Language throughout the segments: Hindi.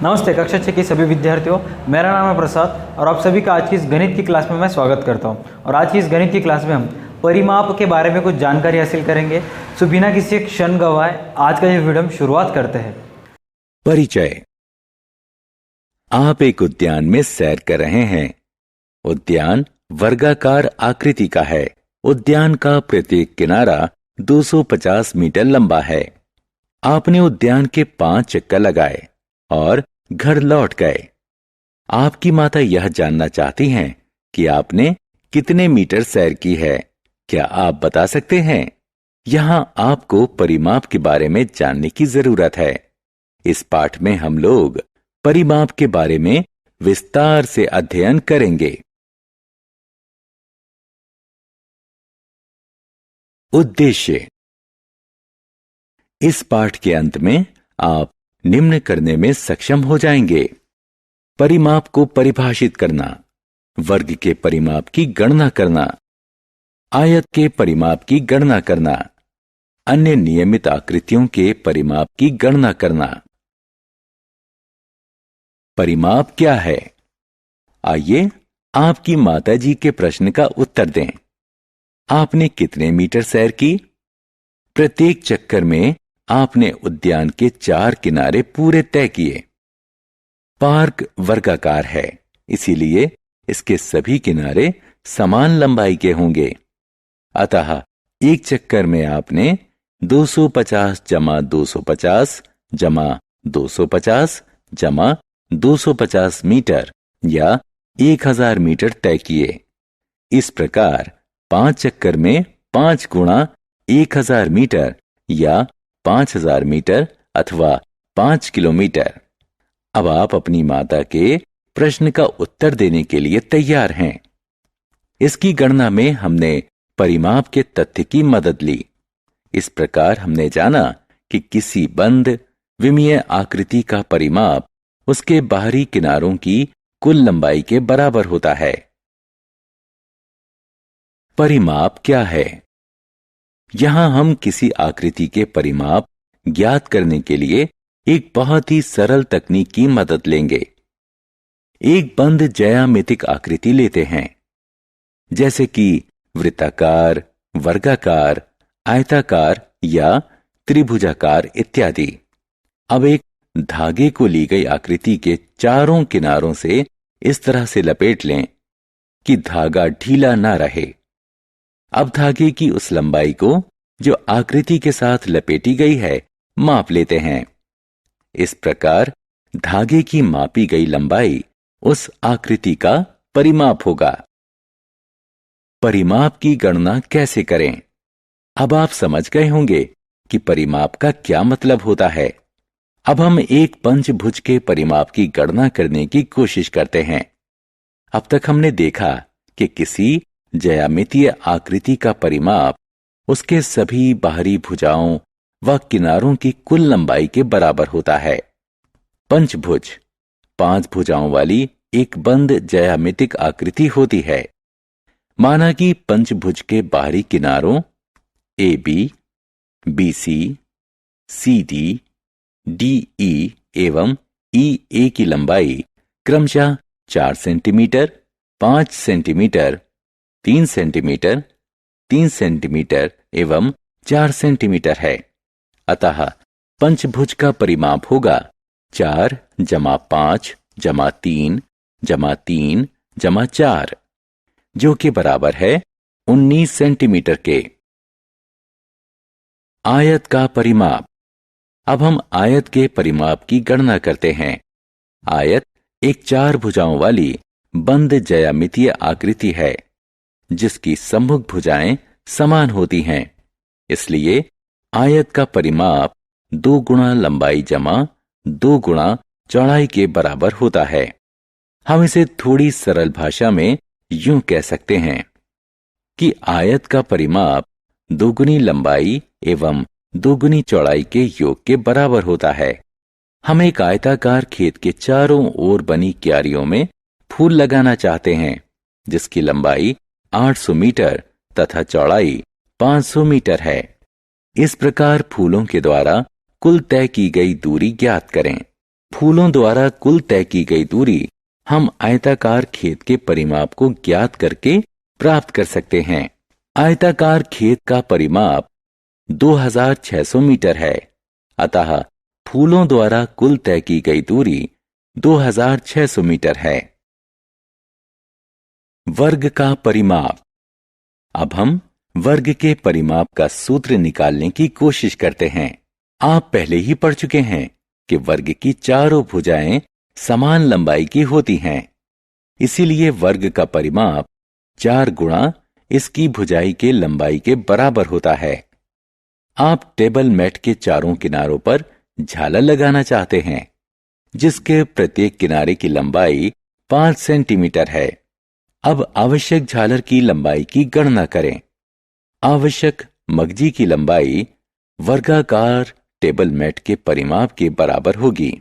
नमस्ते कक्षा 6 के सभी विद्यार्थियों, मेरा नाम है प्रसाद और आप सभी का आज की इस गणित की क्लास में मैं स्वागत करता हूं। और आज की इस गणित की क्लास में हम परिमाप के बारे में कुछ जानकारी हासिल करेंगे। सो बिना किसी क्षण गवाए आज का ये वीडियो हम शुरुआत करते हैं। परिचय। आप एक उद्यान में सैर कर रहे हैं। उद्यान वर्गाकार आकृति का है। उद्यान का प्रत्येक किनारा 250 मीटर लंबा है। आपने उद्यान के 5 चक्कर लगाए और घर लौट गए। आपकी माता यह जानना चाहती हैं कि आपने कितने मीटर सैर की है। क्या आप बता सकते हैं? यहां आपको परिमाप के बारे में जानने की जरूरत है। इस पाठ में हम लोग परिमाप के बारे में विस्तार से अध्ययन करेंगे। उद्देश्य। इस पाठ के अंत में आप निम्न करने में सक्षम हो जाएंगे: परिमाप को परिभाषित करना, वर्ग के परिमाप की गणना करना, आयत के परिमाप की गणना करना, अन्य नियमित आकृतियों के परिमाप की गणना करना। परिमाप क्या है? आइए आपकी माताजी के प्रश्न का उत्तर दें। आपने कितने मीटर सैर की? प्रत्येक चक्कर में आपने उद्यान के 4 किनारे पूरे तय किए। पार्क वर्गाकार है, इसीलिए इसके सभी किनारे समान लंबाई के होंगे। अतः एक चक्कर में आपने 250 जमा 250 जमा 250 जमा 250 मीटर या 1000 मीटर तय किए। इस प्रकार 5 चक्कर में 5 गुणा 1000 मीटर या 5000 मीटर अथवा 5 किलोमीटर। अब आप अपनी माता के प्रश्न का उत्तर देने के लिए तैयार हैं। इसकी गणना में हमने परिमाप के तथ्य की मदद ली। इस प्रकार हमने जाना कि किसी बंद विमीय आकृति का परिमाप उसके बाहरी किनारों की कुल लंबाई के बराबर होता है। परिमाप क्या है? यहां हम किसी आकृति के परिमाप ज्ञात करने के लिए एक बहुत ही सरल तकनीक की मदद लेंगे। एक बंद ज्यामितिक आकृति लेते हैं, जैसे कि वृत्ताकार, वर्गाकार, आयताकार या त्रिभुजाकार इत्यादि। अब एक धागे को ली गई आकृति के चारों किनारों से इस तरह से लपेट लें कि धागा ढीला ना रहे। अब धागे की उस लंबाई को जो आकृति के साथ लपेटी गई है माप लेते हैं। इस प्रकार धागे की मापी गई लंबाई उस आकृति का परिमाप होगा। परिमाप की गणना कैसे करें? अब आप समझ गए होंगे कि परिमाप का क्या मतलब होता है। अब हम एक पंचभुज के परिमाप की गणना करने की कोशिश करते हैं। अब तक हमने देखा कि किसी ज्यामितीय आकृति का परिमाप उसके सभी बाहरी भुजाओं व किनारों की कुल लंबाई के बराबर होता है। पंचभुज 5 भुजाओं वाली एक बंद ज्यामितिक आकृति होती है। माना कि पंचभुज के बाहरी किनारों AB, BC, CD, DE एवं EA की लंबाई क्रमशः 4 सेंटीमीटर, 5 सेंटीमीटर, 3 सेंटीमीटर, 3 सेंटीमीटर एवं 4 सेंटीमीटर है। अतः पंचभुज का परिमाप होगा 4 जमा 5 जमा 3 जमा 3 जमा 4, जो कि बराबर है 19 सेंटीमीटर के। आयत का परिमाप। अब हम आयत के परिमाप की गणना करते हैं। आयत एक 4 भुजाओं वाली बंद ज्यामितीय आकृति है, जिसकी सम्मुख भुजाएं समान होती हैं। इसलिए आयत का परिमाप 2 गुणा लंबाई जमा 2 गुणा चौड़ाई के बराबर होता है। हम इसे थोड़ी सरल भाषा में यूं कह सकते हैं कि आयत का परिमाप 2 गुनी लंबाई एवं 2 गुनी चौड़ाई के योग के बराबर होता है। हम एक आयताकार खेत के चारों ओर बनी क्यारियों में फूल लगाना चाहते हैं, जिसकी लंबाई 800 मीटर तथा चौड़ाई 500 मीटर है। इस प्रकार फूलों के द्वारा कुल तय की गई दूरी ज्ञात करें। फूलों द्वारा कुल तय की गई दूरी हम आयताकार खेत के परिमाप को ज्ञात करके प्राप्त कर सकते हैं। आयताकार खेत का परिमाप 2600 मीटर है, अतः फूलों द्वारा कुल तय की गई दूरी 2600 मीटर है। वर्ग का परिमाप। अब हम वर्ग के परिमाप का सूत्र निकालने की कोशिश करते हैं। आप पहले ही पढ़ चुके हैं कि वर्ग की चारों भुजाएं समान लंबाई की होती हैं, इसीलिए वर्ग का परिमाप 4 गुणा इसकी भुजाई के लंबाई के बराबर होता है। आप टेबल मैट के चारों किनारों पर झालर लगाना चाहते हैं, जिसके प्रत्येक किनारे की लंबाई 5 सेंटीमीटर है। अब आवश्यक झालर की लंबाई की गणना करें। आवश्यक मगजी की लंबाई वर्गाकार टेबल मैट के परिमाप के बराबर होगी।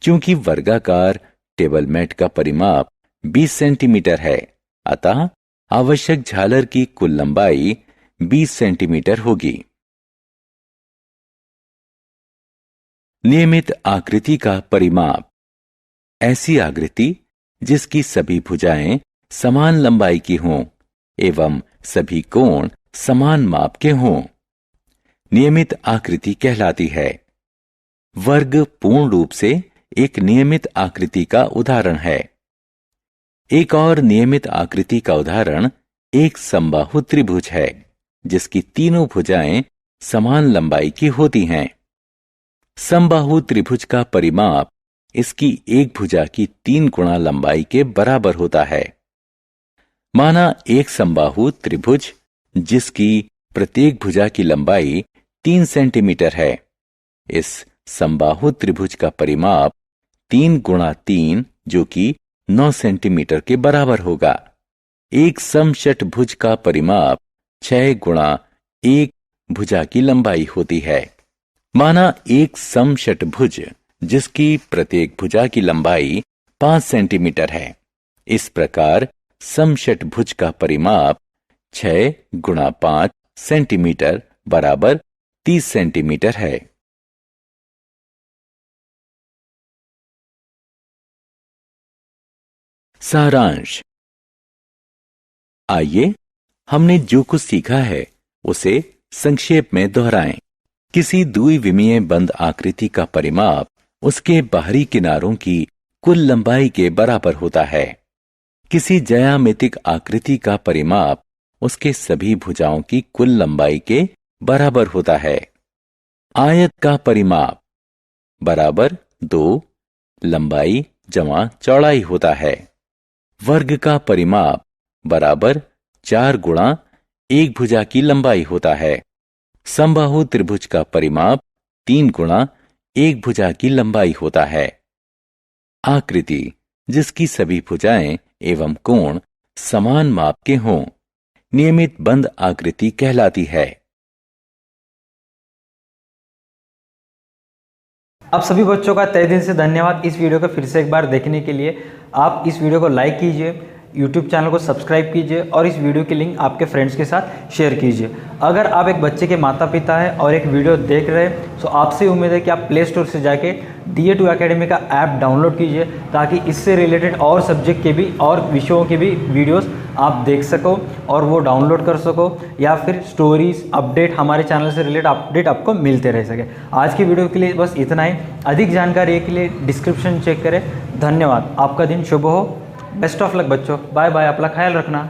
चूंकि वर्गाकार टेबल मैट का परिमाप 20 सेंटीमीटर है, अतः आवश्यक झालर की कुल लंबाई 20 सेंटीमीटर होगी। नियमित आकृति का परिमाप। ऐसी आकृति जिसकी सभी भुजाएं समान लंबाई की हों एवं सभी कोण समान माप के हों, नियमित आकृति कहलाती है। वर्ग पूर्ण रूप से एक नियमित आकृति का उदाहरण है। एक और नियमित आकृति का उदाहरण एक समबाहु त्रिभुज है, जिसकी तीनों भुजाएं समान लंबाई की होती हैं। समबाहु त्रिभुज का परिमाप इसकी एक भुजा की 3 गुणा लंबाई के बराबर होता है। माना एक समबाहु त्रिभुज जिसकी प्रत्येक भुजा की लंबाई 3 सेंटीमीटर है। इस समबाहु त्रिभुज का परिमाप 3 गुणा 3 जो कि 9 सेंटीमीटर के बराबर होगा। एक समषटभुज का परिमाप 6 गुणा 1 भुजा की लंबाई होती है। माना एक समषटभुज जिसकी प्रत्येक भुजा की लंबाई 5 सेंटीमीटर है। इस प्रकार समषटभुज का परिमाप 6 गुणा 5 सेंटीमीटर बराबर 30 सेंटीमीटर है। सारांश। आइए हमने जो कुछ सीखा है उसे संक्षेप में दोहराएं। किसी द्विविमीय बंद आकृति का परिमाप उसके बाहरी किनारों की कुल लंबाई के बराबर होता है। किसी ज्यामितिक आकृति का परिमाप उसके सभी भुजाओं की कुल लंबाई के बराबर होता है। आयत का परिमाप बराबर 2 लंबाई जमा चौड़ाई होता है। वर्ग का परिमाप बराबर 4 गुणा 1 भुजा की लंबाई होता है। समबाहु त्रिभुज का परिमाप 3 गुणा 1 भुजा की लंबाई होता है। आकृति जिसकी सभी भुजाएं एवं कोण समान माप के हों, नियमित बंद आकृति कहलाती है। आप सभी बच्चों का तहे दिल से धन्यवाद इस वीडियो को फिर से एक बार देखने के लिए। आप इस वीडियो को लाइक कीजिए, यूट्यूब चैनल को सब्सक्राइब कीजिए और इस वीडियो की लिंक आपके फ्रेंड्स के साथ शेयर कीजिए। अगर आप एक बच्चे के माता पिता हैं और एक वीडियो देख रहे हैं तो आपसे उम्मीद है कि आप प्ले स्टोर से जाके DA2 एकेडमी का ऐप डाउनलोड कीजिए, ताकि इससे रिलेटेड और सब्जेक्ट के भी और विषयों के भी वीडियोस आप देख सको और वो डाउनलोड कर सको, या फिर स्टोरीज अपडेट हमारे चैनल से रिलेटेड अपडेट आपको मिलते रह सके। आज की वीडियो के लिए बस इतना ही। अधिक जानकारी के लिए डिस्क्रिप्शन चेक करें। धन्यवाद। आपका दिन शुभ हो। बेस्ट ऑफ लक बच्चों। Bye bye. अपना ख्याल रखना।